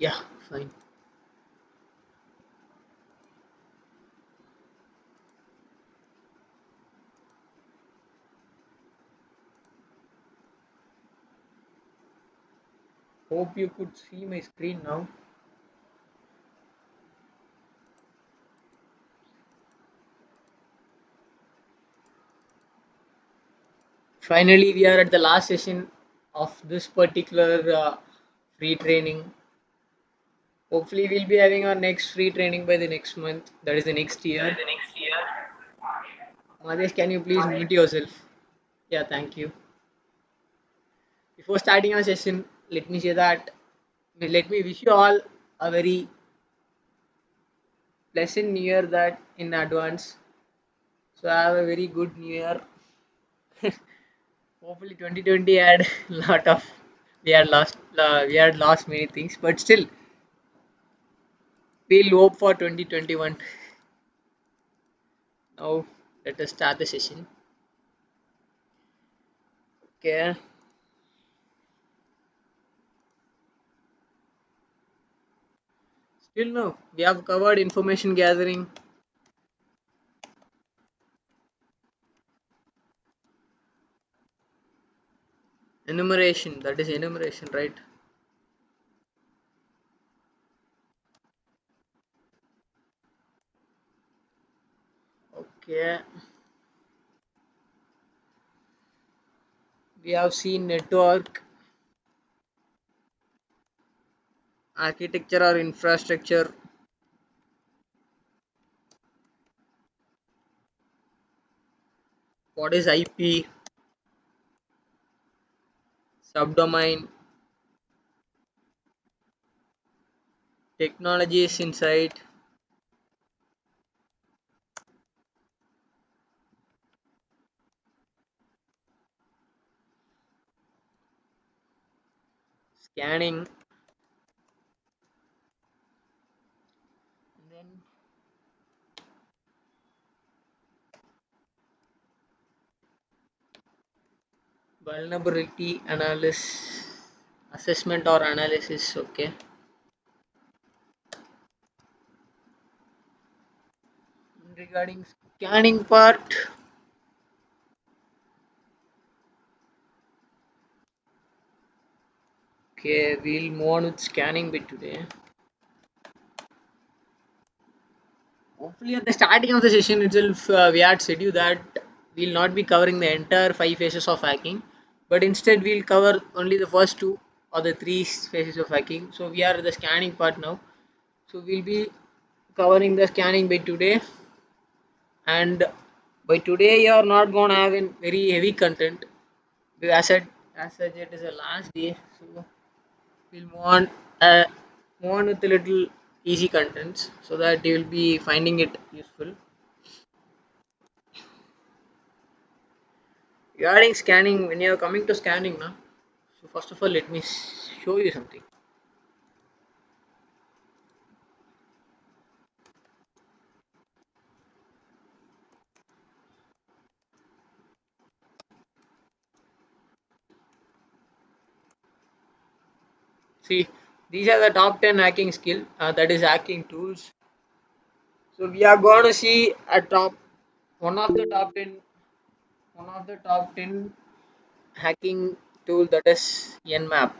Yeah, fine. Hope you could see my screen now. Finally, we are at the last session of this particular free training. Hopefully, we'll be having our next free training by the next month. That is the next year. Madesh, can you please mute yourself? Yeah, thank you. Before starting our session, let me say that let me wish you all a very pleasant new year that in advance. So I have a very good new year. Hopefully 2020 had lot of we had lost many things, but still we'll hope for 2021. Now let us start the session. Okay. Still no. We have covered information gathering, enumeration. That is enumeration, right? Okay. We have seen network, architecture or infrastructure. What is IP? Subdomain. Technologies inside. Scanning. And then vulnerability analysis, assessment or analysis. Okay. Regarding scanning part, okay, we'll move on with scanning bit today. Hopefully, at the starting of the session itself, we had said you that we'll not be covering the entire five phases of hacking, but instead we'll cover only the first two or the three phases of hacking. So we are at the scanning part now. So we'll be covering the scanning bit today, and by today you are not gonna have a very heavy content. As such, it is a last day, so we'll uh, move on with a little easy contents so that you will be finding it useful. Regarding scanning, when you are coming to scanning now, so first of all let me show you something. See, these are the top 10 hacking skill, that is hacking tools. So we are going to see a top one of the top 10 one of the top 10 hacking tool, that is Nmap.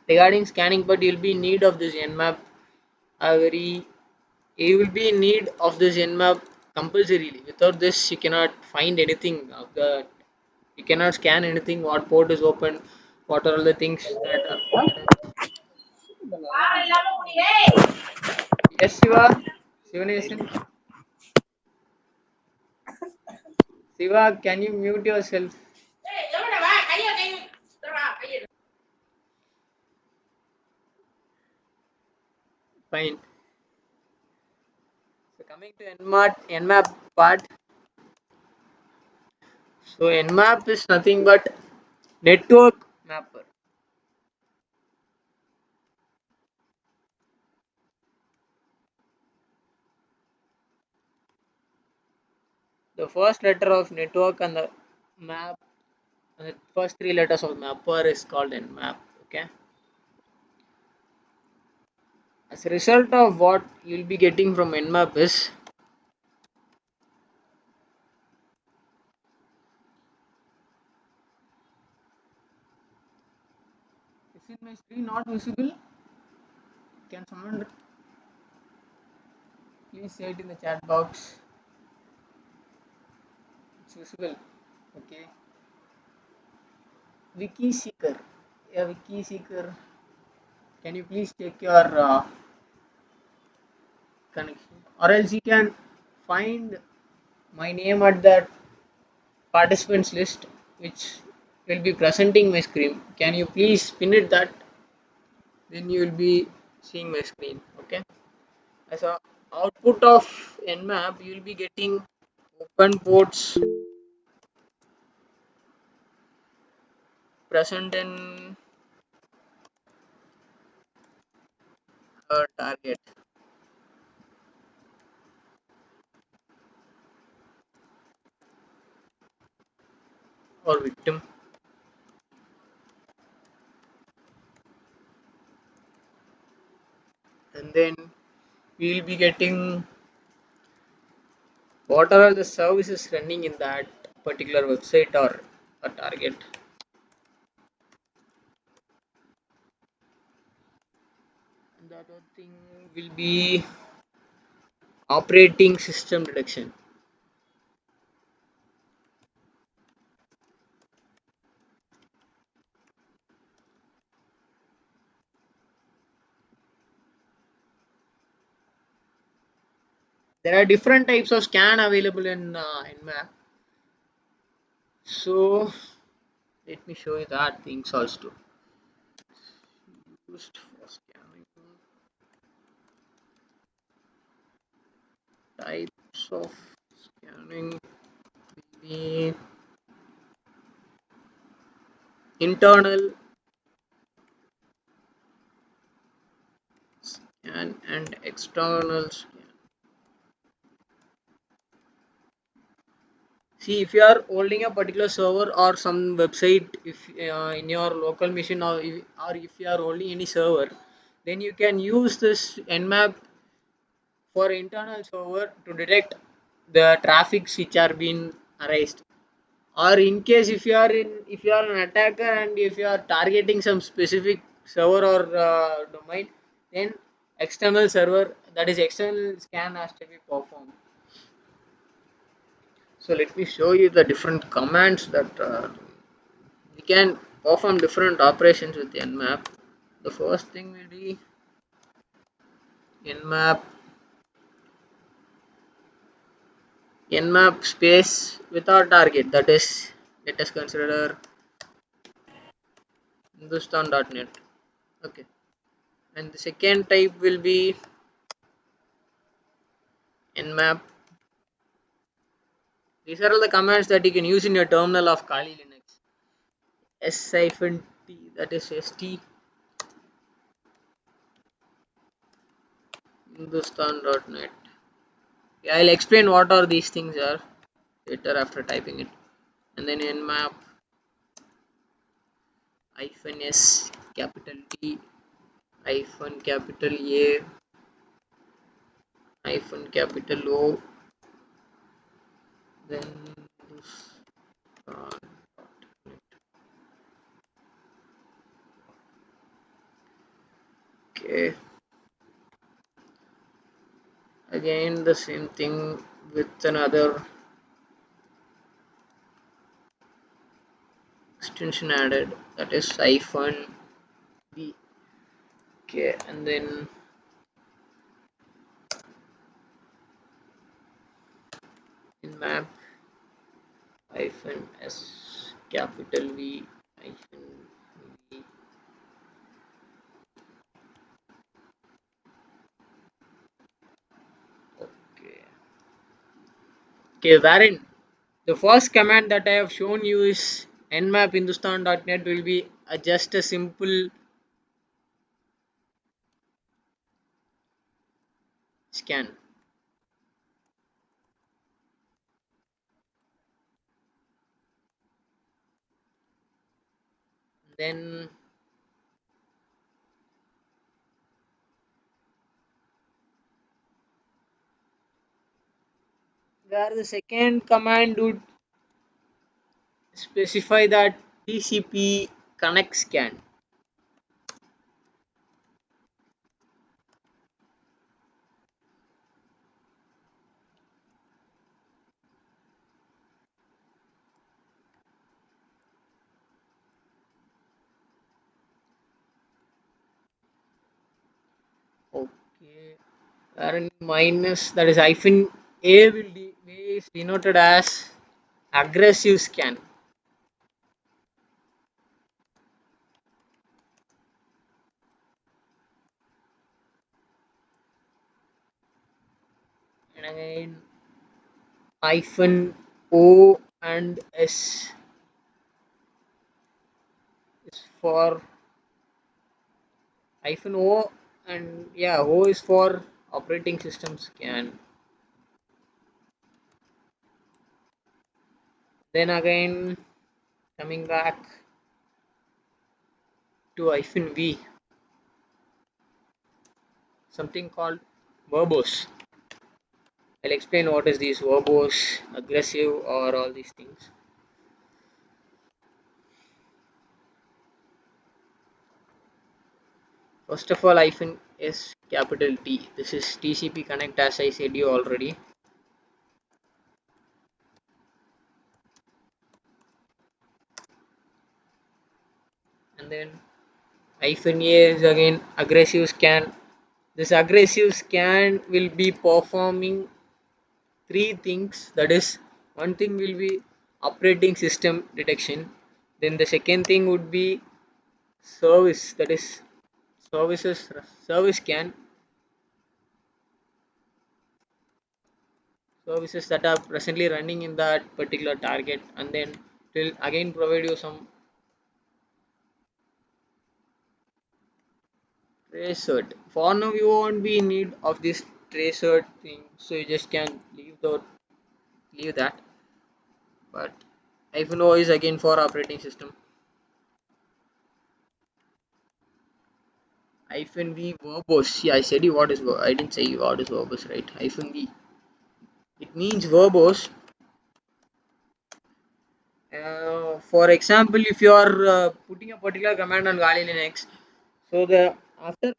Regarding scanning, but you'll be in need of this Nmap, a very you will be in need of this Nmap compulsorily. Without this, you cannot find anything of the. You cannot scan anything. What port is open? What are all the things that are? Yes, Shiva. Shivanation. Shiva, can you mute yourself? Fine. So coming to Nmap part. So Nmap is nothing but network mapper. The first letter of network and the map, and the first three letters of mapper is called Nmap. Okay. As a result of what you'll be getting from Nmap is is in my screen not visible? Can someone please say it in the chat box? It's visible. Okay. Wiki Seeker. Yeah, Wiki Seeker. Can you please check your connection? Or else you can find my name at that participants list which will be presenting my screen. Can you please pin it that? Then you will be seeing my screen. Okay. As a output of Nmap, you will be getting open ports present in a target or victim, and then we will be getting what are the services running in that particular website or a target. And the other thing will be operating system detection. There are different types of scan available in Nmap. So let me show you that things also used for scanning. Types of scanning will be internal scan and external scan. See, if you are holding a particular server or some website, if in your local machine, or if you are holding any server, then you can use this Nmap for internal server to detect the traffics which are being arised. Or in case if you are an attacker and if you are targeting some specific server or domain, then external server, that is external scan, has to be performed. So let me show you the different commands that we can perform different operations with Nmap. The first thing will be Nmap Nmap space without target, that is, let us consider Hindustan.net. Okay, and the second type will be Nmap. These are all the commands that you can use in your terminal of Kali Linux. S-T, that is st Hindustan.net. Yeah, I'll explain what are these things are later after typing it. And then Nmap hyphen S capital T hyphen capital A hyphen capital O, then uh, okay, again the same thing with another extension added, that is hyphen B. Okay, and then Nmap hyphen S capital V hyphen V. Okay. Okay, wherein the first command that I have shown you is nmap hindustan.net will be just a simple scan. Then where the second command would specify that TCP connect scan. Okay, wherein minus that is hyphen A is denoted as aggressive scan. And again hyphen O and S is for hyphen O, and yeah, O is for operating system scan. Then again coming back to hyphen V, something called verbose. I'll explain what is these verbose, aggressive, or all these things. First of all, hyphen S capital T. This is TCP connect, as I said you already. And then hyphen A is again aggressive scan. This aggressive scan will be performing three things. That is, one thing will be operating system detection. Then the second thing would be service. That is service scan, services that are presently running in that particular target, and then will again provide you some tracer. For now, you won't be in need of this tracer thing, so you just can leave that. But hyphen O is again for operating system. Hyphen V verbose. Yeah, I said you what is I didn't say you what is verbose, right? Hyphen V. It means verbose. For example, if you are putting a particular command on Kali Linux, so the after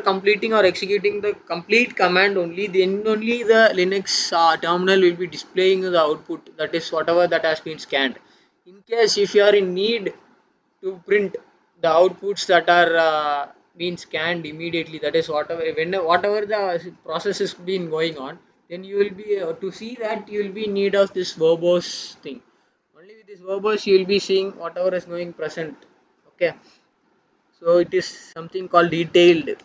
completing or executing the complete command only, then only the Linux terminal will be displaying the output. That is whatever that has been scanned. In case if you are in need to print the outputs that are being scanned immediately, that is whatever the process is been going on, then you will be to see that you will be in need of this verbose thing. Only with this verbose you will be seeing whatever is going present. Okay, so it is something called detailed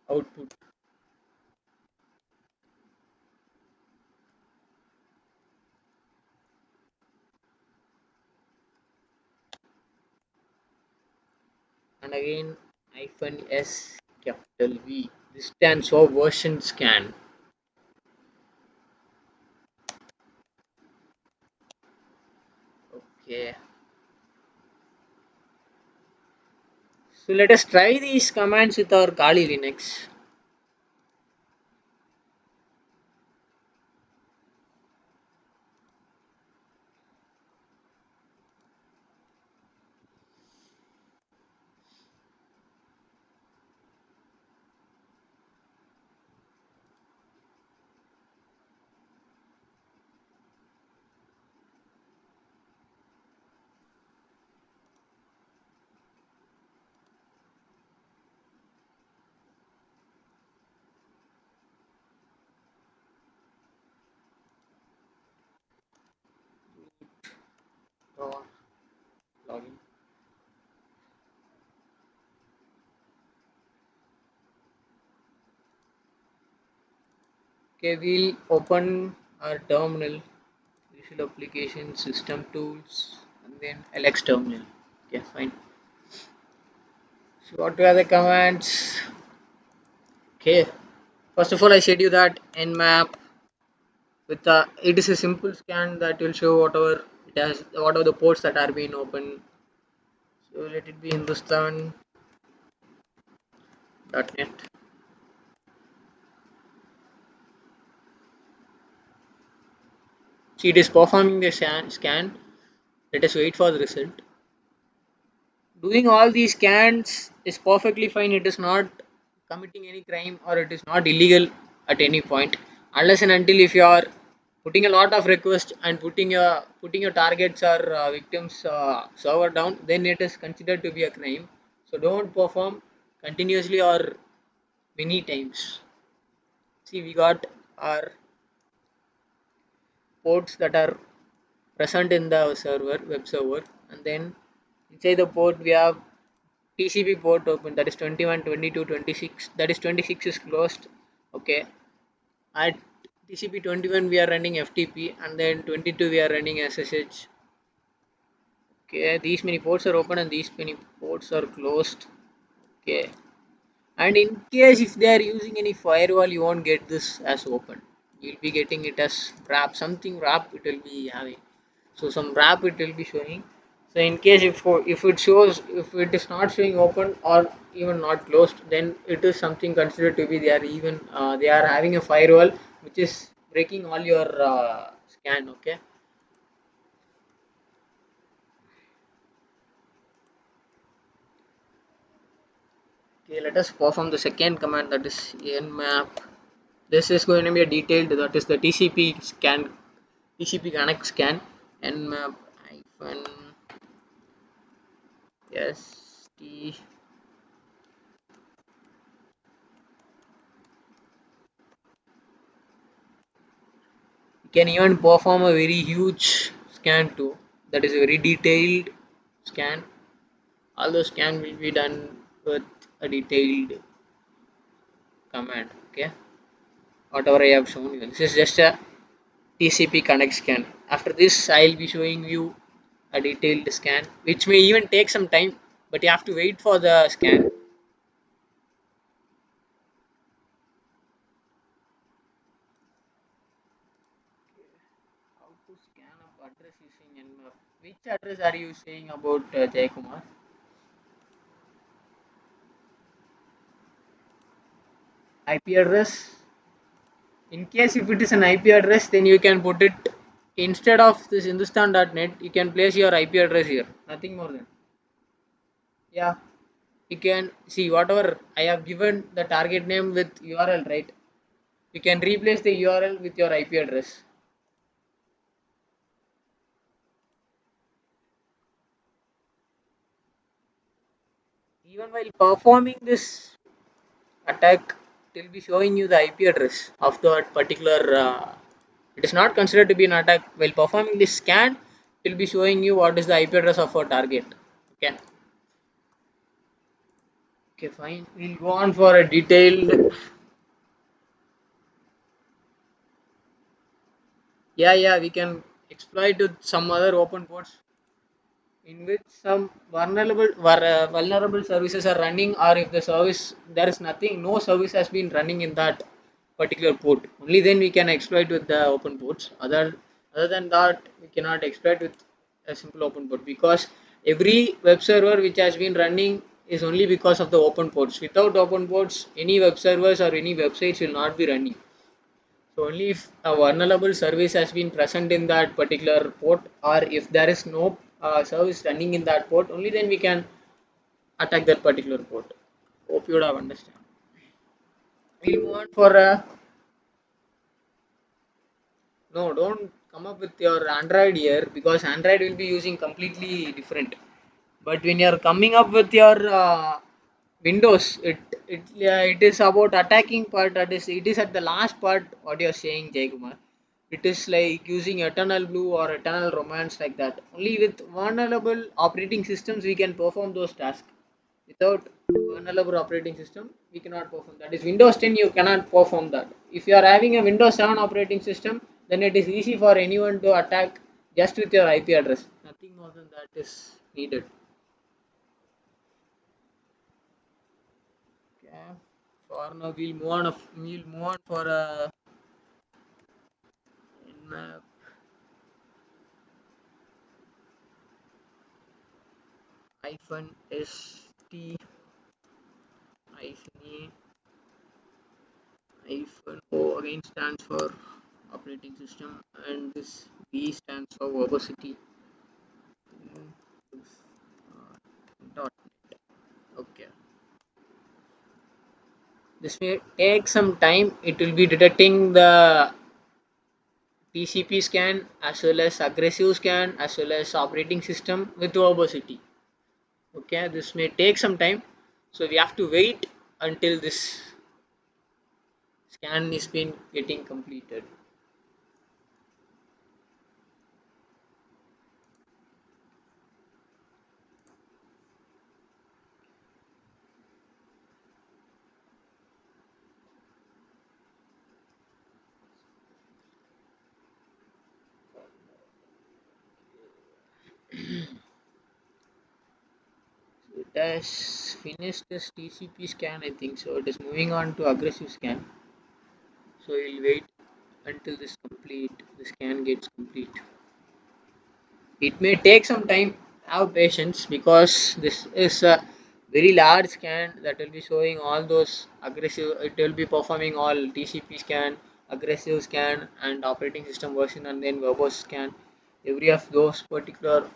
output. And again hyphen S capital V, this stands for version scan. Okay, so let us try these commands with our Kali Linux. Or login. Okay, we'll open our terminal, Visual Application, System Tools, and then LX terminal. Okay, fine. So what were the commands? Okay, first of all, I said you that nmap with it is a simple scan that will show whatever it has, whatever the ports that are being open. So let it be Hindustan.net. See, it is performing the scan. Let us wait for the result. Doing all these scans is perfectly fine. It is not committing any crime or it is not illegal at any point, unless and until if you are putting a lot of requests and putting your targets or victims server down, then it is considered to be a crime. So don't perform continuously or many times. See, we got our ports that are present in the server, web server, and then inside the port we have TCP port open, that is 21, 22, 26. That is 26 is closed. Okay. At TCP 21 we are running FTP and then 22 we are running SSH. Okay. These many ports are open and these many ports are closed. Okay. And in case if they are using any firewall, you won't get this as open. You'll be getting it as wrap, something wrap it will be having. So some wrap it will be showing. So in case if it shows, if it is not showing open or even not closed, then it is something considered to be they are having a firewall which is breaking all your scan. Okay. Okay, let us perform the second command, that is nmap. This is going to be a detailed, that is the TCP scan, TCP connect scan, nmap hyphen st. You can even perform a very huge scan too. That is a very detailed scan. All those scan will be done with a detailed command. Okay, whatever I have shown you. This is just a TCP connect scan. After this, I'll be showing you a detailed scan, which may even take some time, but you have to wait for the scan. How to scan up address using nmap? Which address are you saying about, Jaykumar? IP address. In case if it is an IP address, then you can put it instead of this Hindustan.net. You can place your IP address here. Nothing more than. Yeah, you can see whatever I have given the target name with URL, right? You can replace the URL with your IP address. Even while performing this attack, it will be showing you the IP address of that particular. It is not considered to be an attack. While performing this scan, it will be showing you what is the IP address of our target. Okay. Okay, fine. We'll go on for a detailed. Yeah, we can exploit with some other open ports in which some vulnerable services are running, or if the service there is nothing, no service has been running in that particular port. Only then we can exploit with the open ports. Other than that, we cannot exploit with a simple open port, because every web server which has been running is only because of the open ports. Without open ports, any web servers or any websites will not be running. So only if a vulnerable service has been present in that particular port, or if there is no service running in that port, only then we can attack that particular port. Hope you would have understand. We'll move on for no, don't come up with your Android here, because Android will be using completely different. But when you're coming up with your Windows, it is about attacking part. That is, it is at the last part. What you're saying, Jay Kumar. It is like using Eternal Blue or Eternal Romance, like that. Only with vulnerable operating systems we can perform those tasks. Without vulnerable operating system, we cannot perform that. Is Windows 10, you cannot perform that. If you are having a Windows 7 operating system, then it is easy for anyone to attack just with your IP address. Nothing more than that is needed. Okay. For now, we'll move on for a nmap hyphen st hyphen a hyphen o, again stands for operating system, and this V stands for verbosity. Dot. Okay. This may take some time. It will be detecting the TCP scan as well as aggressive scan as well as operating system with verbosity. Okay, this may take some time, so we have to wait until this scan is been getting completed. So it has finished this TCP scan, I think so. It is moving on to aggressive scan. So we'll wait until this complete. The scan gets complete. It may take some time. Have patience because this is a very large scan that will be showing all those aggressive. It will be performing all TCP scan, aggressive scan, and operating system version, and then verbose scan. Every of those particular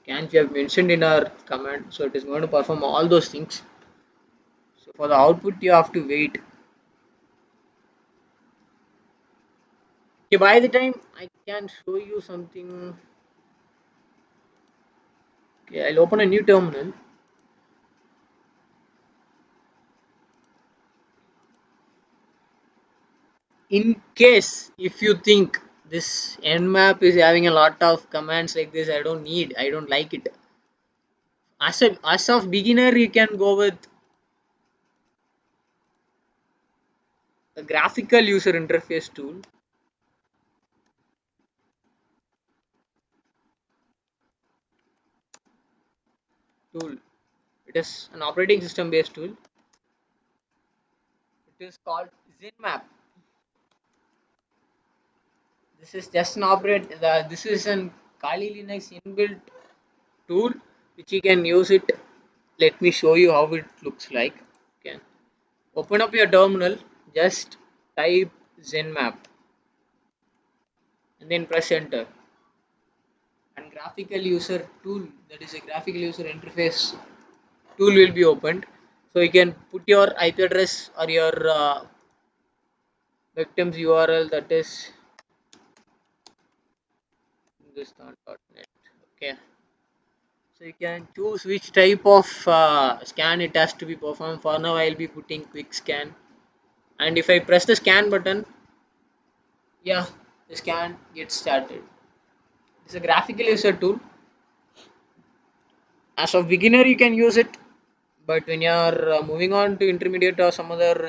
scans we have mentioned in our command. So it is going to perform all those things. So for the output, you have to wait. Okay, by the time I can show you something. Okay, I'll open a new terminal. In case if you think this nmap is having a lot of commands like this, I don't like it. As of beginner, you can go with a graphical user interface tool. It is an operating system based tool. It is called zenmap. This is just an this is an Kali Linux inbuilt tool which you can use it. Let me show you how it looks like. Okay, open up your terminal, just type zenmap and then press enter. And graphical user tool, that is a graphical user interface tool, will be opened. So you can put your IP address or your victim's URL, that is hindustan.net. Okay, so you can choose which type of scan it has to be performed. For now I'll be putting quick scan, and if I press the scan button, yeah, the scan gets started. It's a graphical user tool. As a beginner you can use it, but when you're moving on to intermediate or some other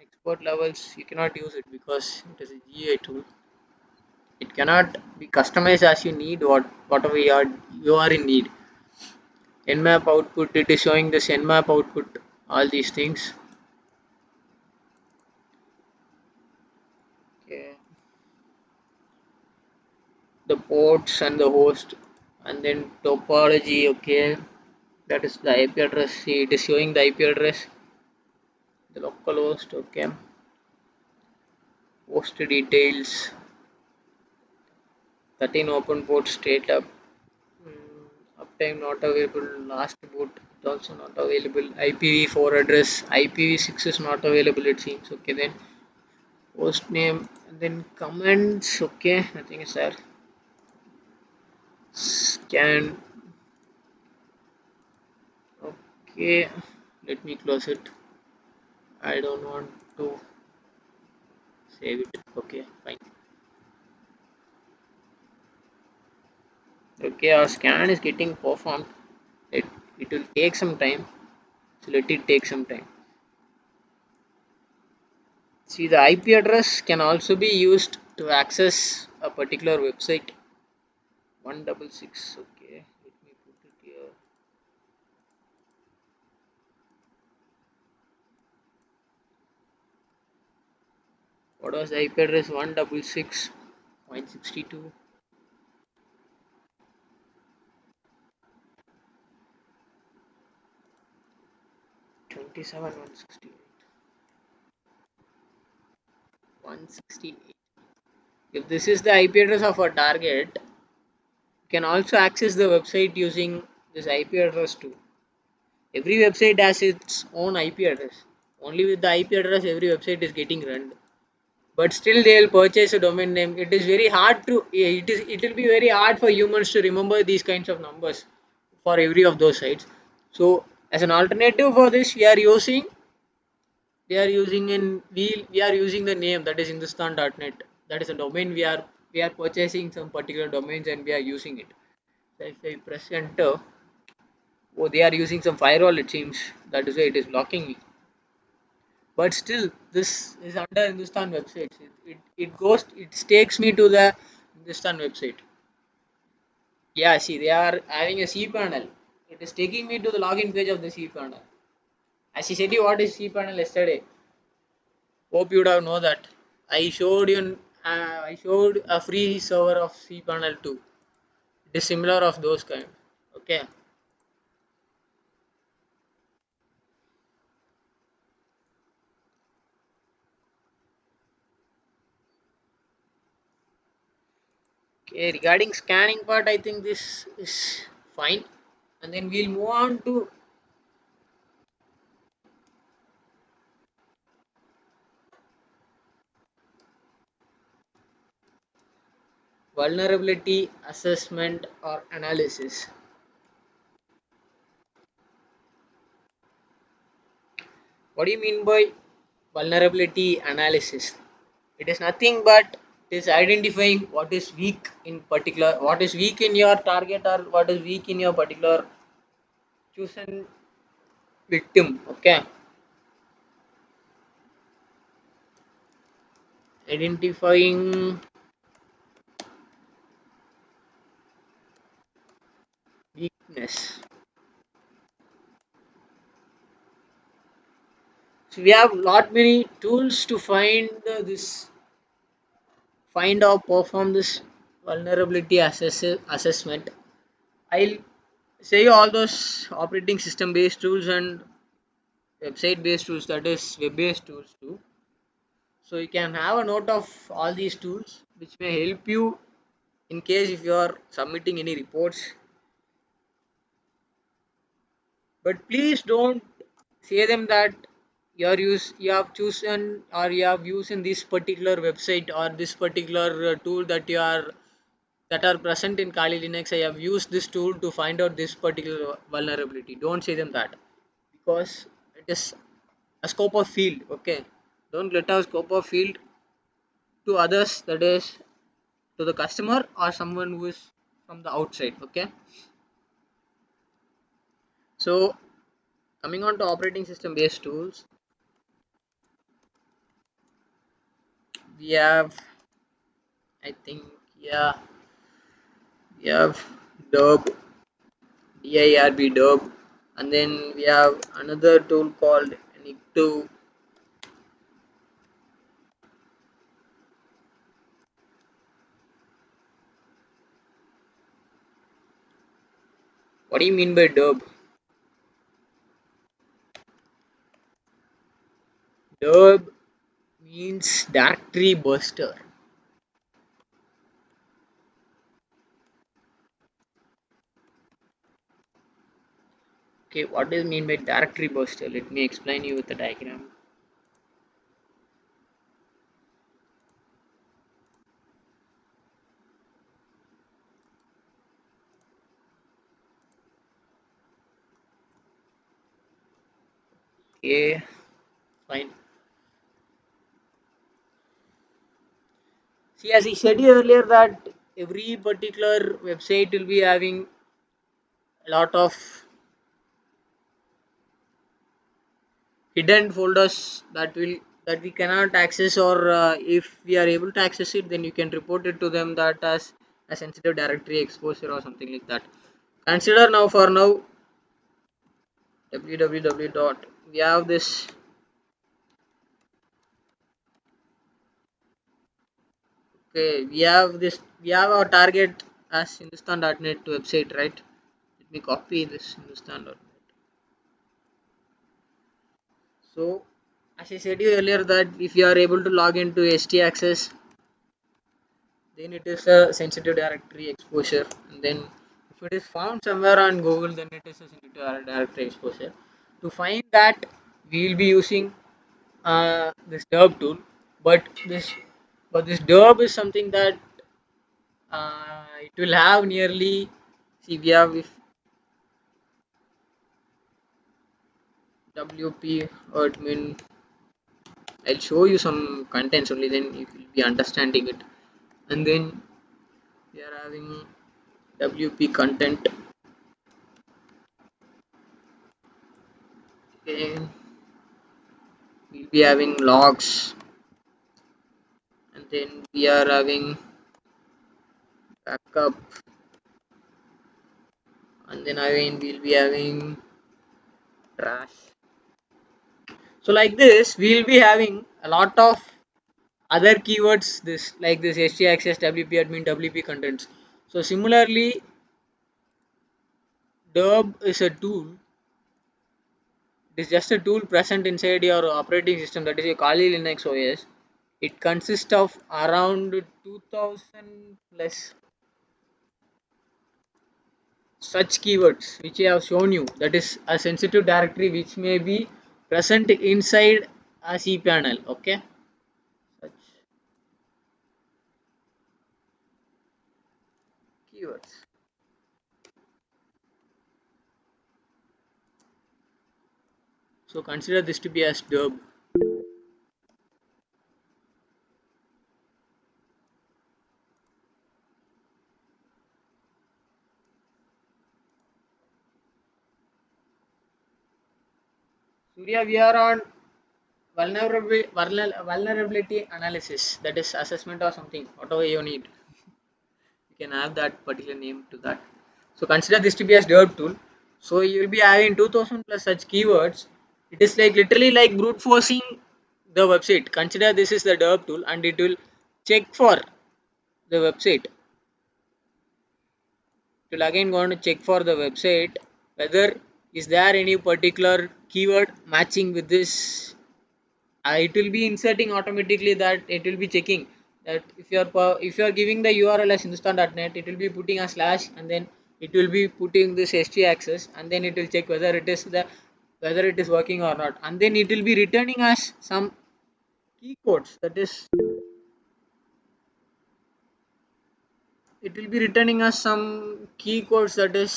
expert levels, you cannot use it because it is a GA tool. It cannot be customized as you need, whatever you are in need. Nmap output, it is showing this nmap output, all these things. Okay, the ports and the host, and then topology. Okay, that is the IP address. See, it is showing the IP address, the local host. Okay, host details, 13 open ports straight up. Uptime not available. Last boot it also not available. IPv4 address. IPv6 is not available. It seems. Okay, then host name and then comments. Okay, nothing is there. Scan. Okay, let me close it. I don't want to save it. Okay, fine. Okay, our scan is getting performed. It will take some time. So let it take some time. See, the IP address can also be used to access a particular website. 166. Okay, let me put it here. What was the IP address? 166.62. 27 168. 168. If this is the IP address of our target, you can also access the website using this IP address too. Every website has its own IP address. Only with the IP address, every website is getting run. But still, they'll purchase a domain name. It is very hard to. It will be very hard for humans to remember these kinds of numbers for every of those sites. So, as an alternative for this, we are using the name that is Hindustan.net. That is a domain we are purchasing some particular domains and we are using it. So if I press enter, oh, they are using some firewall, it seems. That is why it is blocking me. But still, this is under Hindustan websites. It takes me to the Hindustan website. Yeah, see, they are having a cPanel. It is taking me to the login page of the cPanel. As I said you what is cPanel yesterday. Hope you would have know that. I showed a free server of cPanel too. It is similar of those kind. Okay. Okay, regarding scanning part, I think this is fine. And then we'll move on to vulnerability assessment or analysis. What do you mean by vulnerability analysis? It is nothing but it is identifying what is weak in particular, what is weak in your target or what is weak in your particular chosen victim. Okay, identifying weakness. So we have lot many tools to find or perform this vulnerability assessment. I'll say all those operating system based tools and website based tools, that is web based tools too. So you can have a note of all these tools which may help you in case if you are submitting any reports. But please don't say them that you have chosen or you have used in this particular website or this particular tool that are present in Kali Linux. I have used this tool to find out this particular vulnerability. Don't say them that because it is a scope of field. Okay, don't let our scope of field to others, that is to the customer or someone who is from the outside. Okay, so coming on to operating system based tools, we have, I think, yeah, we have Derb, Derb, and then we have another tool called Nicto. What do you mean by Derb? Derb means directory buster. Okay, what does it mean by directory buster? Let me explain you with the diagram. Okay, fine. See, as I said earlier, that every particular website will be having a lot of hidden folders that we cannot access, or if we are able to access it, then you can report it to them that as a sensitive directory exposure or something like that. Consider now for now www dot we have this. Okay, we have our target as Hindustan.net website, right? Let me copy this Hindustan.net. So, as I said you earlier, that if you are able to log into HT Access, then it is a sensitive directory exposure, and then if it is found somewhere on Google, then it is a sensitive directory exposure. To find that, we will be using this derb tool, but this derb is something that it will have nearly, see, we have if wp admin. I'll show you some contents only, then you will be understanding it. And then we are having wp content. Okay, we'll be having logs, and then we are having backup, and then again we'll be having trash. So like this, we'll be having a lot of other keywords, this like this htaccess, wp admin, wp contents. So similarly, derb is a tool. It is just a tool present inside your operating system, that is your Kali Linux OS. It consists of around 2000 plus such keywords which I have shown you, that is a sensitive directory which may be present inside a cPanel. Okay, such keywords. So consider this to be as derb. Surya, we are on vulnerability analysis, that is assessment or something, whatever you need. You can have that particular name to that. So consider this to be as derb tool. So you will be having 2000 plus such keywords. It is like literally like brute forcing the website. Consider this is the derb tool, and it will check for the website. It will again going to check for the website whether is there any particular keyword matching with this. It will be inserting automatically, that it will be checking that if you are giving the URL as hindustan.net, it will be putting a slash, and then it will be putting this htaccess, and then it will check whether it is working or not, and then it will be returning us some key codes, that is it will be returning us some key codes, that is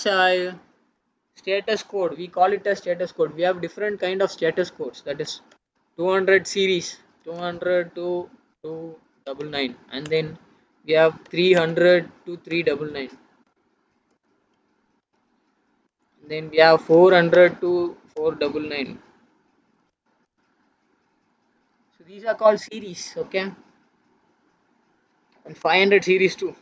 status code. We call it as status code. We have different kind of status codes, that is 200 series, 200 to 299, and then we have 300 to 399, and then we have 400 to 499. So these are called series. Okay, and 500 series too.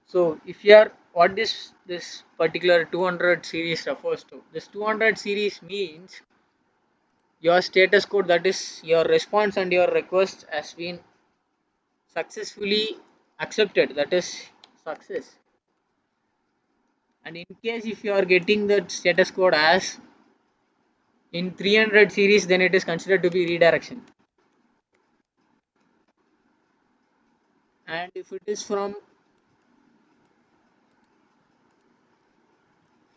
So if you are, what this particular 200 series refers to, this 200 series means your status code, that is your response and your request has been successfully accepted, that is success. And in case if you are getting the status code as in 300 series, then it is considered to be redirection. And if it is from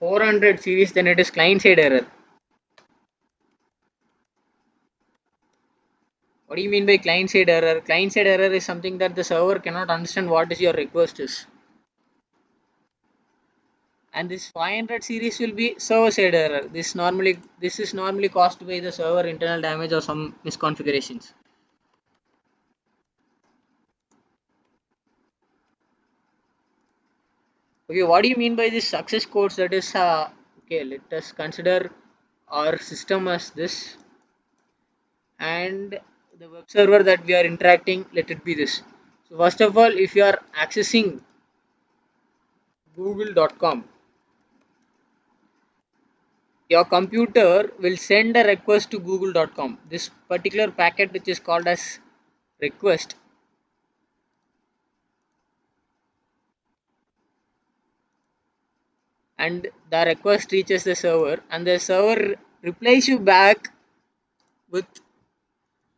400 series, then it is client side error. What do you mean by client side error? Client side error is something that the server cannot understand what is your request is. And this 500 series will be server side error. This is normally caused by the server internal damage or some misconfigurations. Okay, what do you mean by this success codes? That is okay, let us consider our system as this, and the web server that we are interacting, let it be this. So first of all, if you are accessing google.com, your computer will send a request to google.com. This particular packet, which is called as request, and the request reaches the server, and the server replies you back with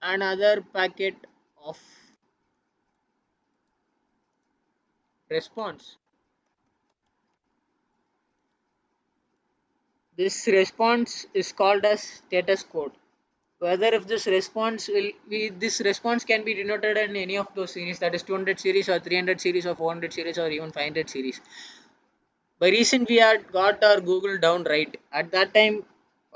another packet of response. This response is called as status code. Whether if this response will be, this response can be denoted in any of those series, that is 200 series or 300 series or 400 series or even 500 series. By recent we had got our Google down right. At that time,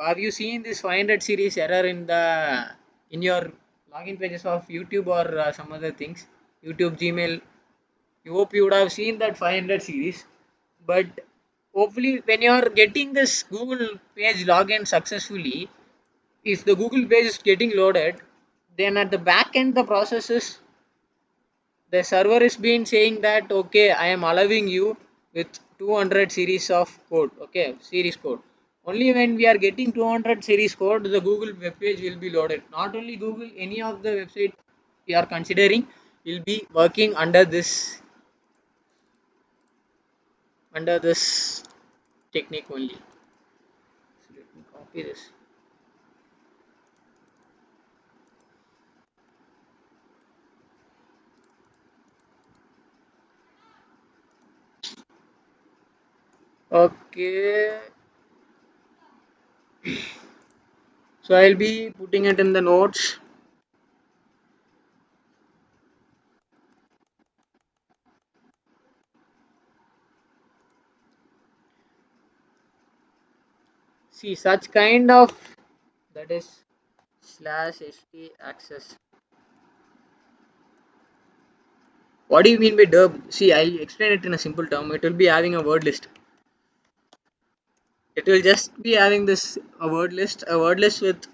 have you seen this 500 series error in your login pages of YouTube or some other things? YouTube, Gmail. You hope you would have seen that 500 series. But hopefully, when you are getting this Google page login successfully, if the Google page is getting loaded, then at the back end the process is the server is been saying that okay, I am allowing you with 200 series of code, okay, series code. Only when we are getting 200 series code, the Google web page will be loaded. Not only Google, any of the website we are considering will be working under this technique only. So let me copy this. Okay, so I'll be putting it in the notes. See, such kind of, that is slash ht access. What do you mean by derb? See, I'll explain it in a simple term. It will be having a word list. It will just be having this a word list with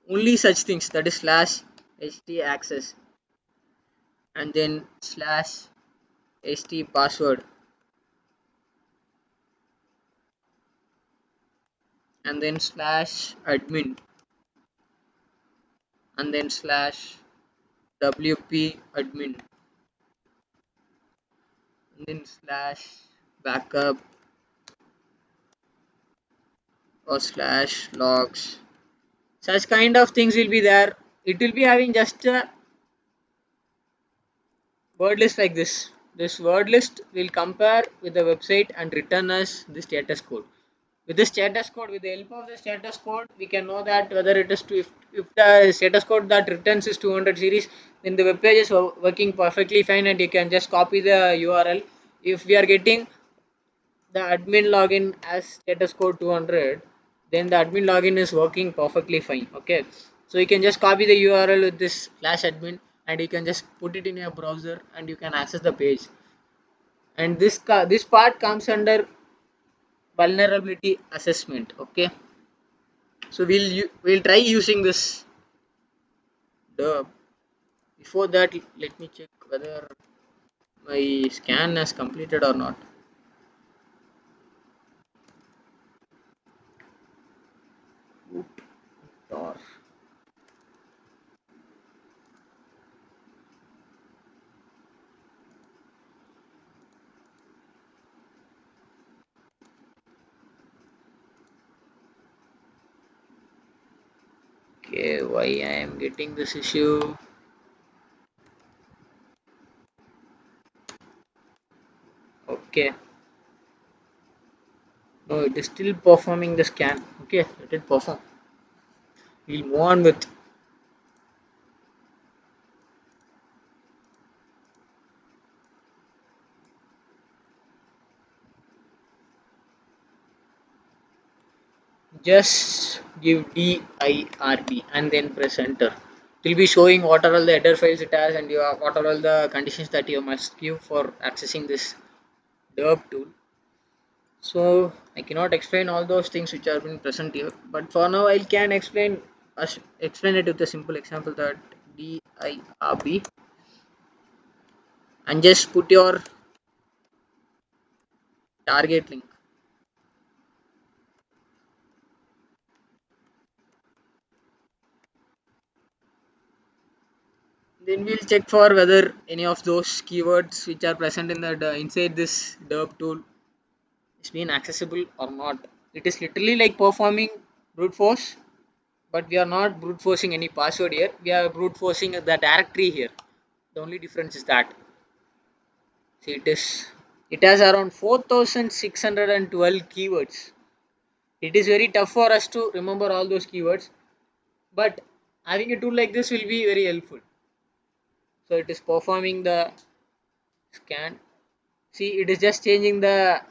only such things, that is slash ht access, and then slash ht password, and then slash admin, and then slash wp admin, and then slash backup or slash logs. Such kind of things will be there. It will be having just a word list like this. This word list will compare with the website and return us the status code. With the status code, with the help of the status code, we can know that whether it is to, if the status code that returns is 200 series, then the web page is working perfectly fine and you can just copy the URL. If we are getting the admin login as status code 200, then the admin login is working perfectly fine. Okay, so you can just copy the URL with this slash admin and you can just put it in your browser and you can access the page. And this part comes under vulnerability assessment. Okay, so we'll try using this. The Before that, let me check whether my scan has completed or not. Or okay, why I am getting this issue? Okay, no, it is still performing the scan. Okay, let it perform. We'll move on with just give DIRB and then press enter. It will be showing what are all the header files it has and what are all the conditions that you must give for accessing this derb tool. So I cannot explain all those things which are being present here, but for now I can explain it with a simple example, that DIRB, and just put your target link. Then we'll check for whether any of those keywords which are present in the inside this derb tool is being accessible or not. It is literally like performing brute force, but we are not brute forcing any password here. We are brute forcing the directory here. The only difference is that, see, it has around 4612 keywords. It is very tough for us to remember all those keywords, but having a tool like this will be very helpful. So it is performing the scan. See, it is just changing the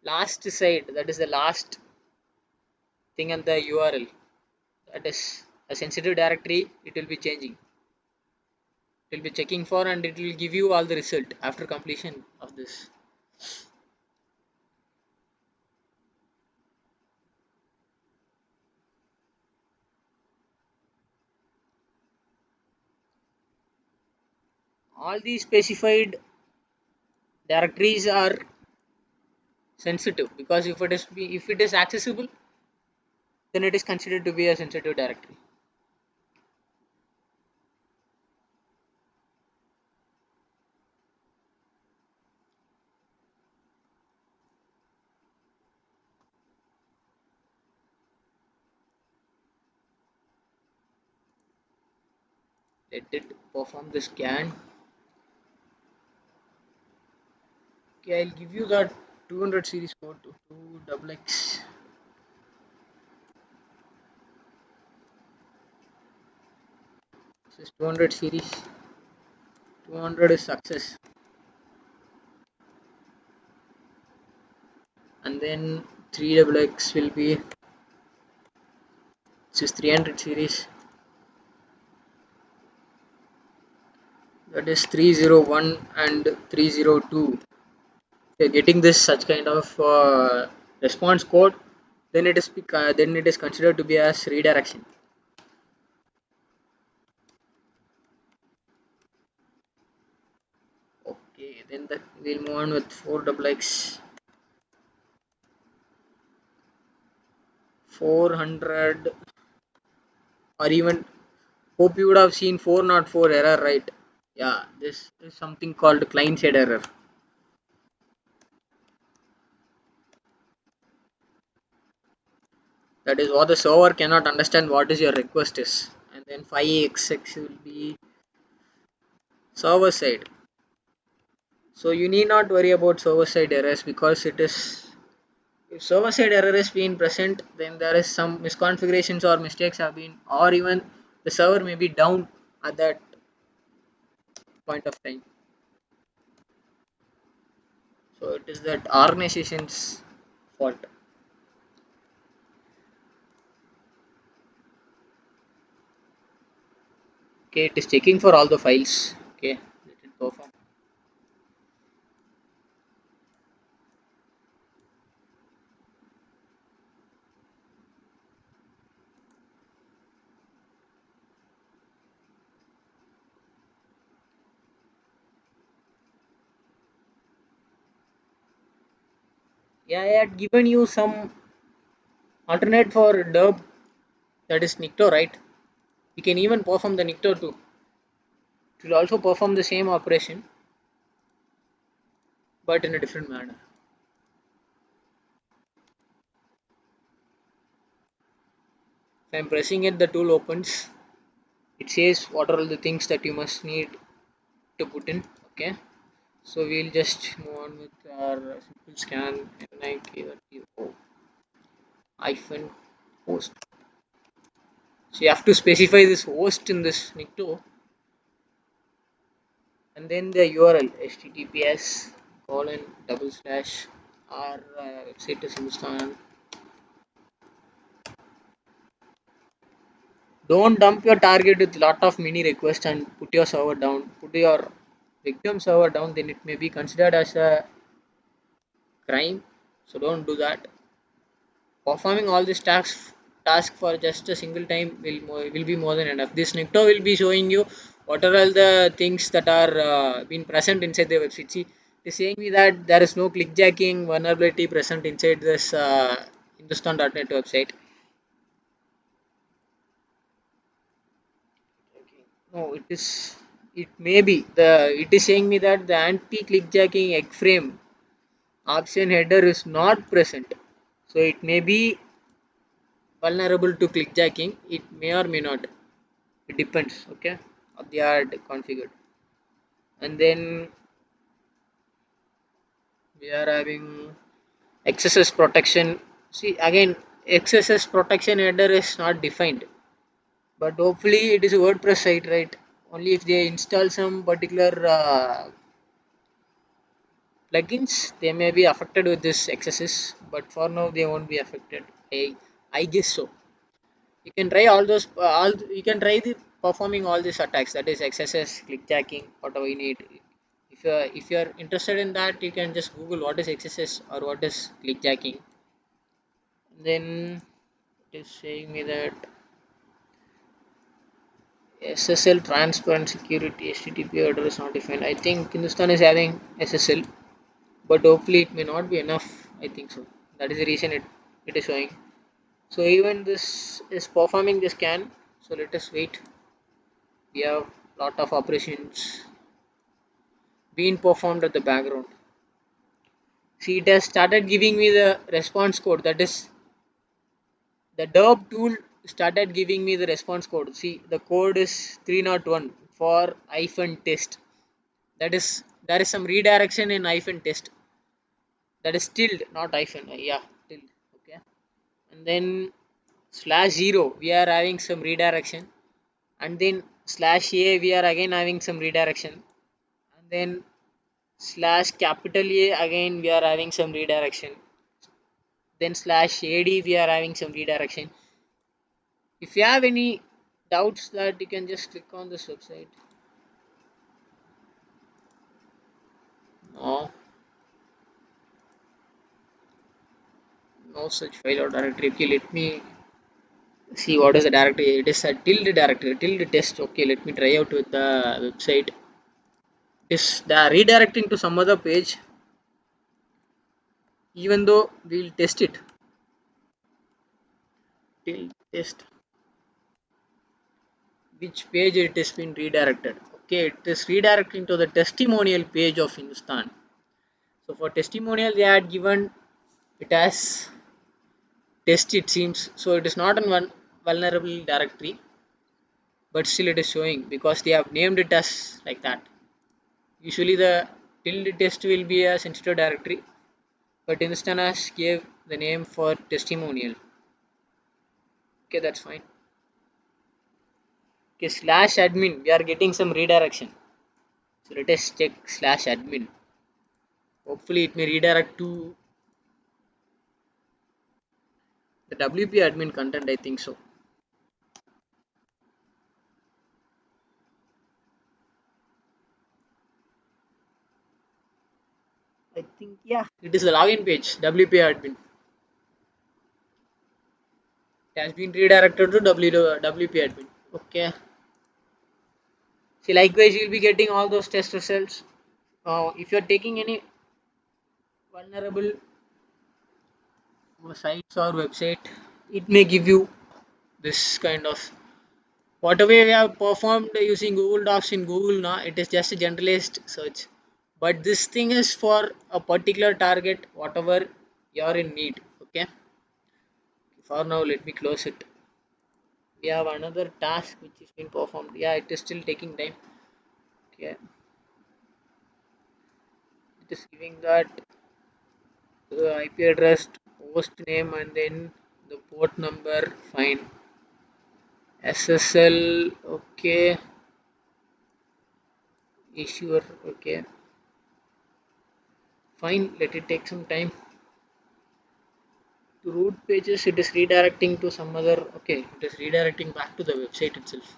last side, that is the last thing on the URL, that is a sensitive directory. It will be changing, it will be checking for, and it will give you all the result after completion of this. All these specified directories are sensitive, because if it is accessible, then it is considered to be a sensitive directory. Let it perform the scan. Okay, I'll give you that 200 series code to 2XX. This is 200 series. 200 is success, and then 3XX will be, this is 300 series, that is 301 and 302. You're getting this such kind of response code, then it is considered to be as redirection. Okay, then we'll move on with 4XX. 400, or even, hope you would have seen 404 error, right? Yeah, this is something called client side error. That is what the server cannot understand what is your request is. And then 5XX will be server side. So you need not worry about server side errors, because it is, if server side error is being present, then there is some misconfigurations or mistakes have been, or even the server may be down at that point of time. So it is that organization's fault. Okay, it is checking for all the files. Okay, let it perform. Yeah, I had given you some alternate for derb, that is Nikto, right? We can even perform the Nikto too. It will also perform the same operation, but in a different manner. If I'm pressing it, the tool opens. It says what are all the things that you must need to put in. Okay, so we'll just move on with our simple scan NIKO hyphen host. So you have to specify this host in this Nikto, and then the URL https colon double slash our website is Hindustan. Don't dump your target with lot of mini requests and put your server down. Put your victim server down, then it may be considered as a crime. So don't do that. Performing all these task for just a single time will be more than enough. This Nikto will be showing you what are all the things that are being present inside the website. See, it is saying me that there is no clickjacking vulnerability present inside this Hindustan.net website. No, it is. It may be the. It is saying me that the anti-clickjacking egg frame option header is not present. So it may be vulnerable to clickjacking. It may or may not. It depends. Okay, how they are configured. And then we are having XSS protection. See again, XSS protection header is not defined, but hopefully it is a WordPress site, right? Only if they install some particular plugins, they may be affected with this XSS, but for now they won't be affected. I guess so. You can try all those all you can try the performing all these attacks, that is XSS, clickjacking, whatever you need. If you're interested in that, you can just Google what is XSS or what is clickjacking. Then it is saying me that SSL transparent security HTTP header is not defined. I think Hindustan is having SSL, but hopefully it may not be enough. I think so. That is the reason it is showing. So even this is performing the scan. So let us wait. We have lot of operations being performed at the background. See, it has started giving me the response code. That is, the derb tool started giving me the response code. See, the code is 301 for hyphen test. That is, there is some redirection in hyphen test. That is tilde, not hyphen. Yeah, tilde. Okay. And then slash 0, we are having some redirection. And then slash a, we are again having some redirection. And then slash capital A, again we are having some redirection. Then slash ad, we are having some redirection. If you have any doubts, that you can just click on this website. No, no such file or directory. Okay, let me see what is the directory. It is a tilde directory, tilde test. Okay, let me try out with the website. Is the redirecting to some other page, even though we'll test it. Tilde test, which page it has been redirected. Okay, it is redirecting to the testimonial page of Hindustan. So for testimonial, they had given it as test, it seems. So it is not in one vulnerable directory, but still it is showing because they have named it as like that. Usually the tilde test will be a sensitive directory, but Hindustan has gave the name for testimonial. Okay, that's fine. Okay, slash admin, we are getting some redirection. So let us check slash admin. Hopefully it may redirect to the WP admin content, I think so. I think, yeah, it is the login page, WP admin. It has been redirected to WP admin. Okay. See, likewise, you'll be getting all those test results. If you're taking any vulnerable sites or website, it may give you this kind of whatever we have performed using Google Docs in Google now. It is just a generalized search, but this thing is for a particular target, whatever you're in need. Okay. For now, let me close it. We have another task which is being performed. Yeah, it is still taking time. Okay, it is giving that IP address, host name, and then the port number. Fine. SSL. Okay. Issuer. Okay. Fine. Let it take some time. To root pages, it is redirecting to some other. Okay, it is redirecting back to the website itself.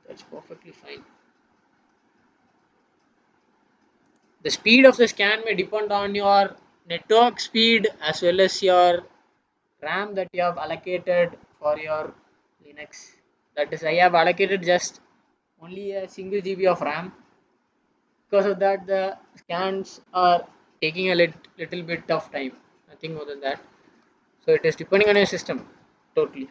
That's perfectly fine. The speed of the scan may depend on your network speed as well as your RAM that you have allocated for your Linux. That is, I have allocated just only a single GB of RAM. Because of that, the scans are taking a little bit of time, nothing more than that. So it is depending on your system totally.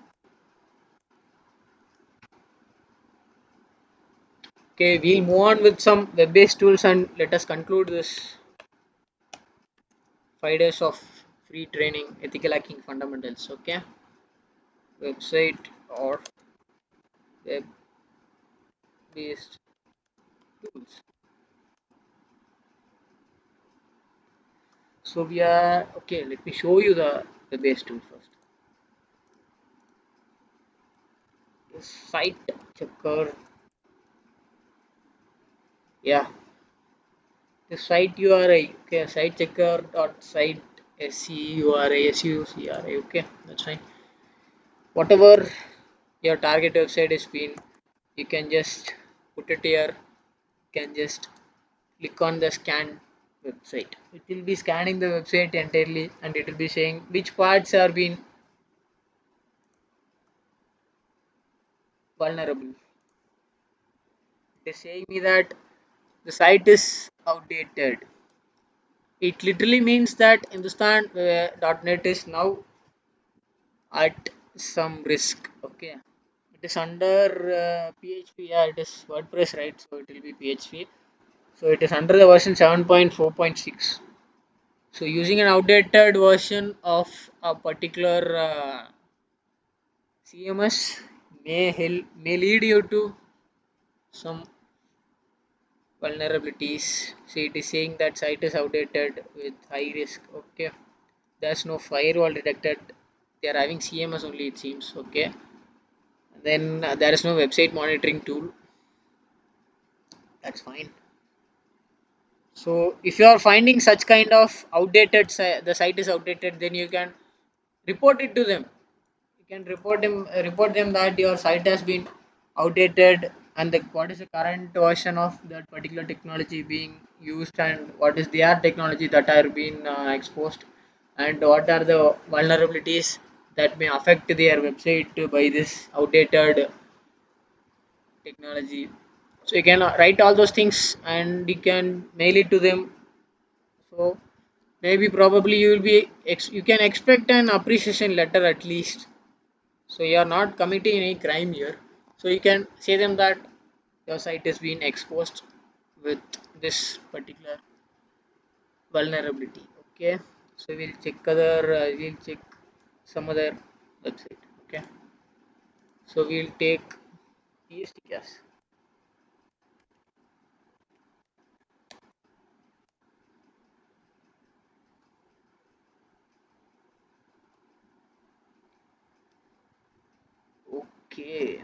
Okay, we'll move on with some web-based tools and let us conclude this 5 days of free training ethical hacking fundamentals. Okay. website or web based tools. So we are okay. Let me show you the base tool first. The site checker. Yeah, the site URI. Okay, site checker dot site SCURA. Okay, that's fine. Whatever your target website has been, you can just put it here. You can just click on the scan website. It will be scanning the website entirely, and it will be saying which parts are being vulnerable. It is saying me that the site is outdated. It literally means that Hindustan .NET is now at some risk. Okay, it is under PHP. Yeah, it is WordPress, right? So it will be PHP. So it is under the version 7.4.6. So using an outdated version of a particular CMS may lead you to some vulnerabilities. See, it is saying that site is outdated with high risk. Okay, there's no firewall detected. They are having CMS only, it seems. Okay, then there is no website monitoring tool. That's fine. So if you are finding such kind of outdated, the site is outdated, then you can report it to them. You can report them that your site has been outdated, and what is the current version of that particular technology being used, and what is their technology that are being exposed, and what are the vulnerabilities that may affect their website by this outdated technology. So you can write all those things and you can mail it to them. So maybe probably you will be you can expect an appreciation letter at least. So you are not committing any crime here. So you can say them that your site is being exposed with this particular vulnerability. Okay. So we'll check some other website. Okay. So we'll take PST gas. Okay.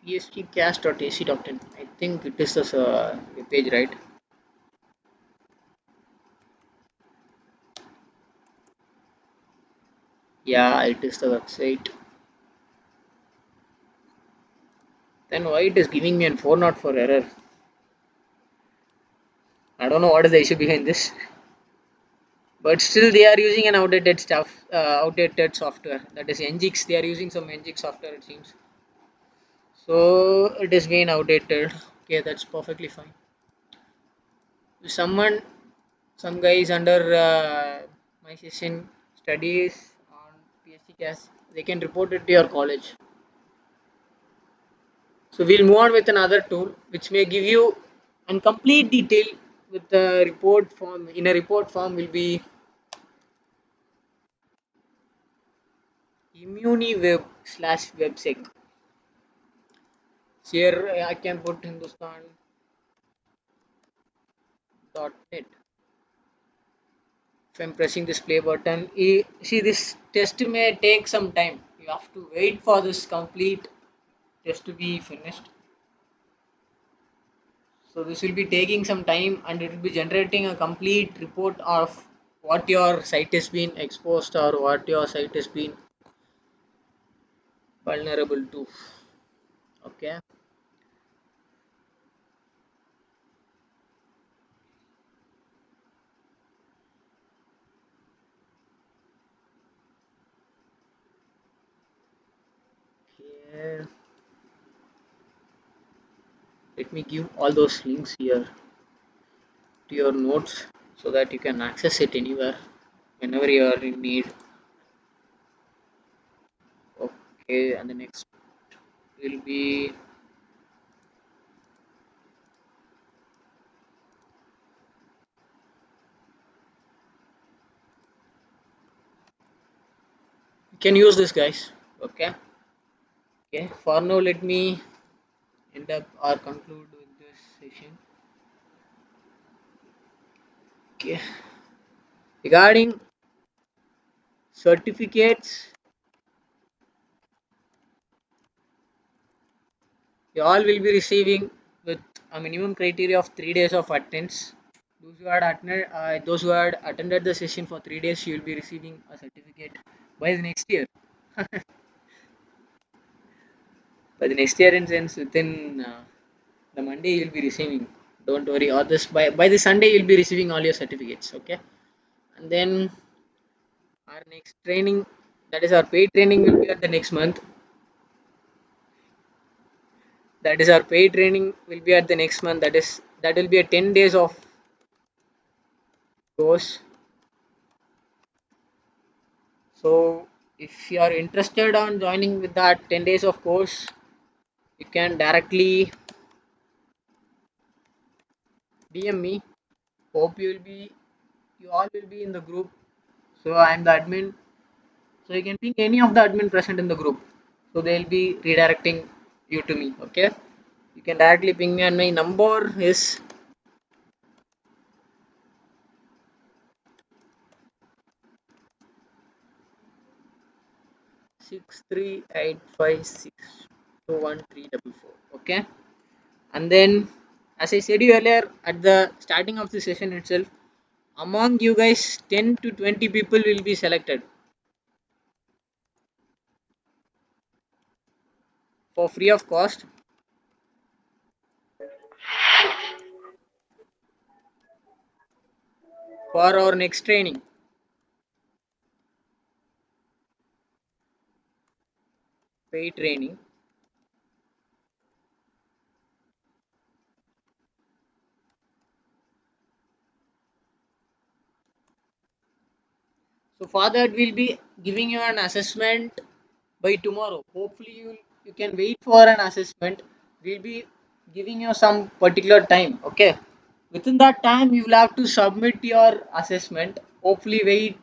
pstcast.ac.in. I think it is this web page, right? Yeah, it is the website. Then why it is giving me a 404 error? I don't know what is the issue behind this. But still they are using an outdated software, that is Nginx. They are using some Nginx software, it seems. So it is being outdated. Okay, that's perfectly fine. If some guys under my session studies on PSC CAS, they can report it to your college. So we'll move on with another tool which may give you a complete detail with the report form. In a report form will be ImmuniWeb slash websec. Here I can put Hindustan.net. If I'm pressing this play button, see this test may take some time. You have to wait for this complete test to be finished. So this will be taking some time and it will be generating a complete report of what your site has been exposed or what your site has been vulnerable to. Okay. Okay. Let me give all those links here to your notes so that you can access it anywhere whenever you are in need. Okay, and the next will be you can use this, guys. Okay. Okay. For now, let me end up or conclude with this session. Okay. Regarding certificates, you all will be receiving with a minimum criteria of 3 days of attendance. Those who had attended the session for 3 days, you will be receiving a certificate by the next year. By the next year, in sense, within the Monday, you will be receiving. Don't worry. Or this by the Sunday, you will be receiving all your certificates. Okay. And then our next training, that is our paid training, will be at the next month. That is our paid training will be at the next month. That will be a 10 days of course. So if you are interested on joining with that 10 days of course, you can directly DM me. Hope you all will be in the group. So I am the admin. So you can ping any of the admin present in the group. So they'll be redirecting you to me. Okay. You can directly ping me, and my number is 6385621344. Okay. And then, as I said you earlier at the starting of the session itself, among you guys, 10 to 20 people will be selected for free of cost for our next training, paid training. So for that, we'll be giving you an assessment by tomorrow. Hopefully, you can wait for an assessment. We'll be giving you some particular time. Okay. Within that time, you will have to submit your assessment. Hopefully, wait.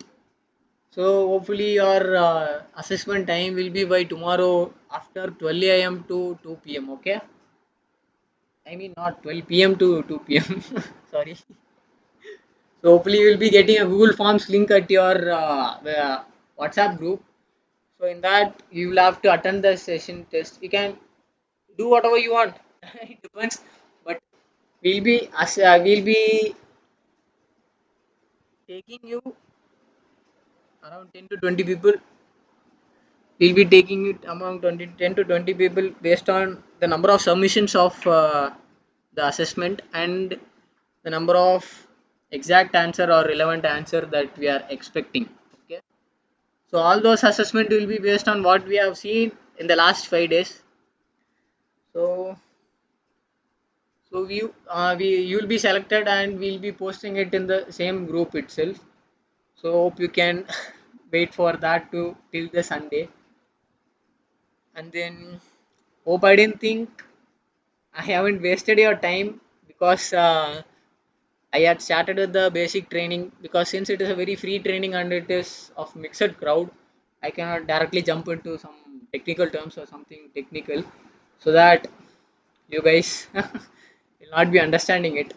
So hopefully your assessment time will be by tomorrow after 12 a.m. to 2 p.m. Okay. I mean not 12 p.m. to 2 p.m. Sorry. So hopefully you will be getting a Google Forms link at your WhatsApp group. So in that you will have to attend the session test. You can do whatever you want. It depends. But we'll be taking you around 10 to 20 people. We'll be taking it among 10 to 20 people based on the number of submissions of the assessment and the number of exact answer or relevant answer that we are expecting. Okay. So all those assessment will be based on what we have seen in the last 5 days. So we you'll be selected and we'll be posting it in the same group itself. So hope you can wait for that to till the Sunday. And then hope I didn't think I haven't wasted your time because I had started with the basic training because since it is a very free training and it is of mixed crowd, I cannot directly jump into some technical terms or something technical so that you guys will not be understanding it.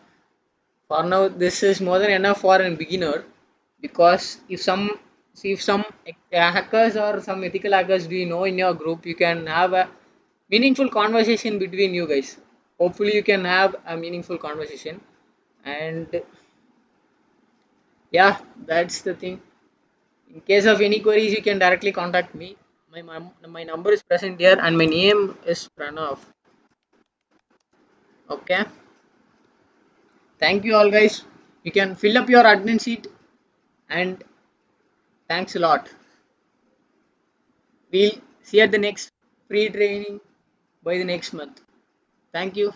For now, this is more than enough for a beginner because if some hackers or some ethical hackers do you know in your group, you can have a meaningful conversation between you guys. Hopefully, you can have a meaningful conversation, and yeah, that's the thing. In case of any queries, you can directly contact me. My number is present here, and my name is Pranav. Okay. Thank you all guys. You can fill up your admin sheet and thanks a lot. We'll see you at the next free training by the next month. Thank you.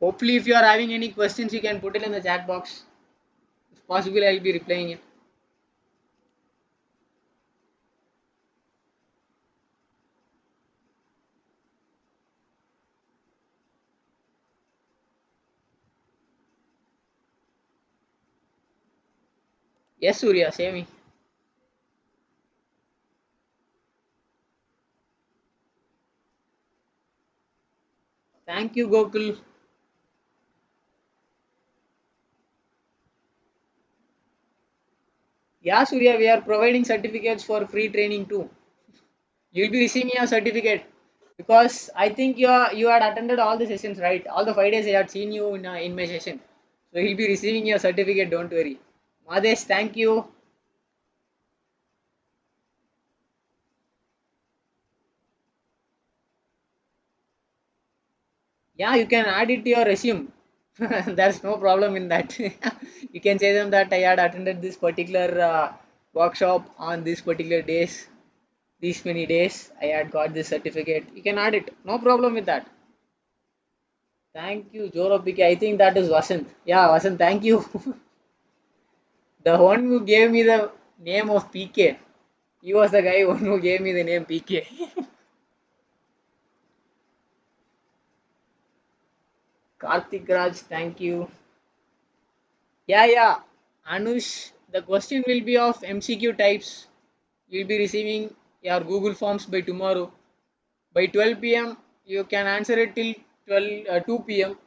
Hopefully, if you are having any questions, you can put it in the chat box. If possible, I'll be replying it. Yes, Surya, say me. Thank you, Gokul. Yeah, Surya, we are providing certificates for free training too. You'll be receiving your certificate because I think you had attended all the sessions, right? All the 5 days I had seen you in my session. So you'll be receiving your certificate. Don't worry. Madesh, thank you. Yeah, you can add it to your resume. There's no problem in that. You can say them that I had attended this particular workshop on this particular days, these many days. I had got this certificate. You can add it. No problem with that. Thank you, Joro PK. I think that is Vasant. Yeah, Vasant, thank you. The one who gave me the name of PK. He was the guy who gave me the name PK. Karthik Raj, thank you. Yeah, yeah. Anush, the question will be of MCQ types. You'll be receiving your Google Forms by tomorrow. By 12 p.m., you can answer it till 2 p.m.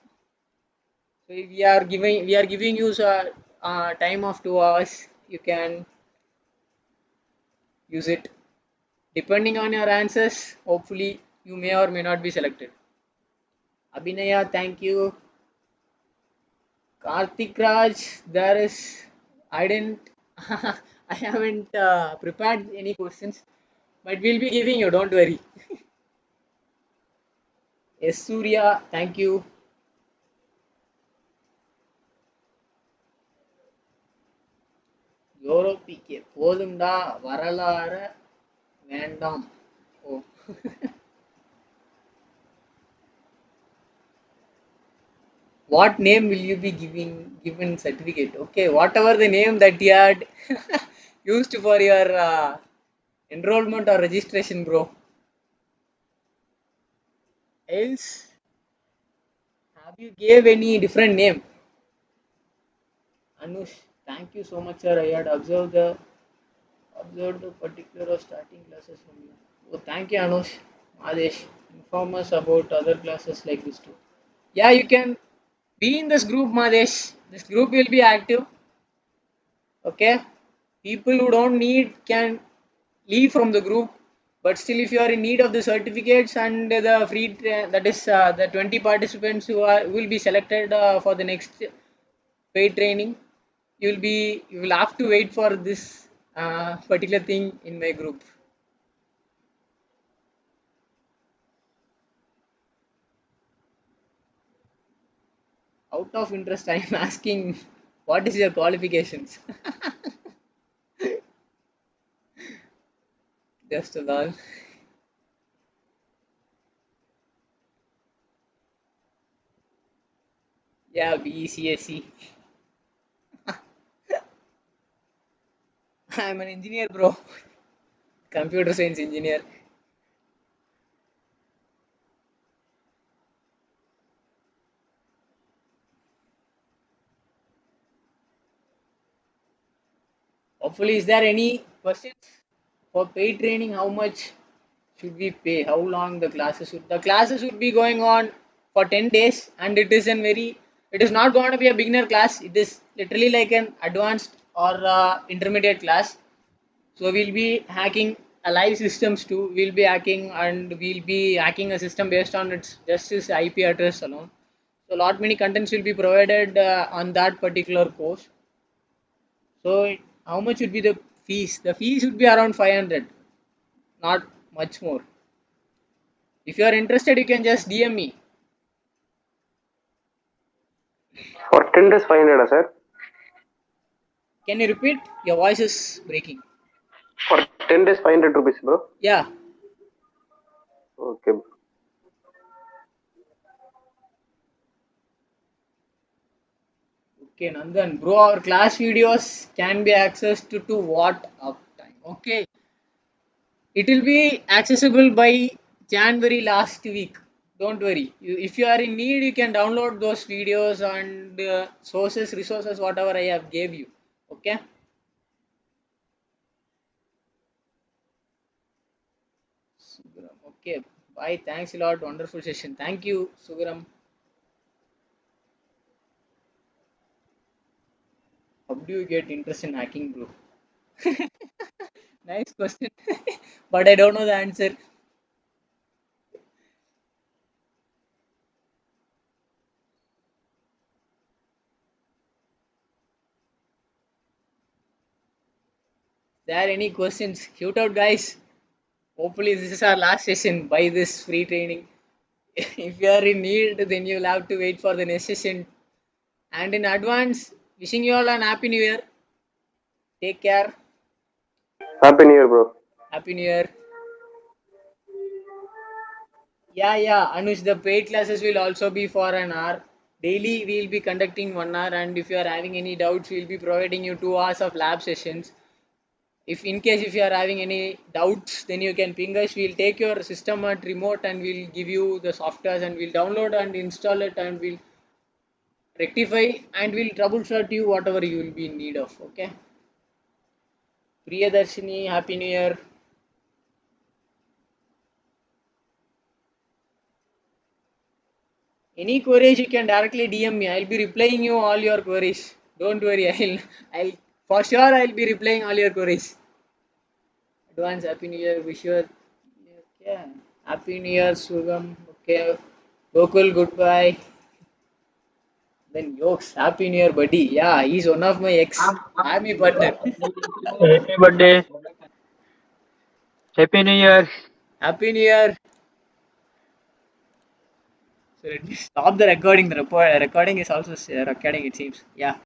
So we are giving you time of 2 hours. You can use it. Depending on your answers, hopefully you may or may not be selected. Abhinaya, thank you. Karthik Raj, there is. I didn't. I haven't prepared any questions, but we'll be giving you. Don't worry. Yes, Surya, thank you. யூரோப்பிக்கு போதும்டா வரலாற வேண்டாம். Oh. What name will you be given certificate? Okay, whatever the name that you had used for your enrollment or registration, bro. Else, have you gave any different name? Anush, thank you so much, sir. I had observed the particular starting classes from you. Oh, thank you, Anush. Adesh, inform us about other classes like this too. Yeah, you can be in this group, Madesh. This group will be active. Okay. People who don't need can leave from the group. But still, if you are in need of the certificates and the that is the 20 participants who will be selected for the next paid training, you will have to wait for this particular thing in my group. Out of interest, I am asking, what is your qualifications? Just a lol. Yeah, BECSE. I'm an engineer, bro. Computer science engineer. Hopefully, is there any questions for paid training? How much should we pay? How long the classes should? The classes would be going on for 10 days, and it is an very. It is not going to be a beginner class. It is literally like an advanced or intermediate class. So we'll be hacking a live systems too. We'll be hacking and we'll be hacking a system based on its IP address alone. So lot many contents will be provided on that particular course. So how much would be the fees? The fees would be around 500, not much more. If you are interested, you can just DM me. For 10 days 500, sir. Can you repeat? Your voice is breaking. For 10 days 500 rupees, bro. Yeah. Okay. Okay, Nandan. Bro, our class videos can be accessed to what uptime? Okay. It will be accessible by January last week. Don't worry. If you are in need, you can download those videos and sources, resources, whatever I have gave you. Okay. Sugaram. Okay. Bye. Thanks a lot. Wonderful session. Thank you, Sugaram. How do you get interest in hacking, bro? Nice question. But I don't know the answer. Is there any questions? Shoot out, guys. Hopefully, this is our last session by this free training. If you are in need, then you'll have to wait for the next session. And in advance, wishing you all an happy new year. Take care. Happy New Year, bro. Happy new year. Yeah. Anush, the paid classes will also be for an hour. Daily, we'll be conducting 1 hour, and if you are having any doubts, we'll be providing you 2 hours of lab sessions. If in case if you are having any doubts, then you can ping us. We'll take your system at remote and we'll give you the softwares and we'll download and install it and we'll rectify and we'll troubleshoot you whatever you will be in need of. Okay. Priyadarshini, Happy New Year. Any queries you can directly DM me. I'll be replying you all your queries. Don't worry. I'll for sure I'll be replying all your queries. Advance Happy New Year. Wish you. Okay. Happy New Year, Sugam. Okay. Gokul, goodbye. Then Yokes, Happy New Year, buddy. Yeah, he's one of my ex army partner. Happy birthday. Happy New Year. Happy New Year. So let me stop the recording. The recording is also recording, it seems. Yeah.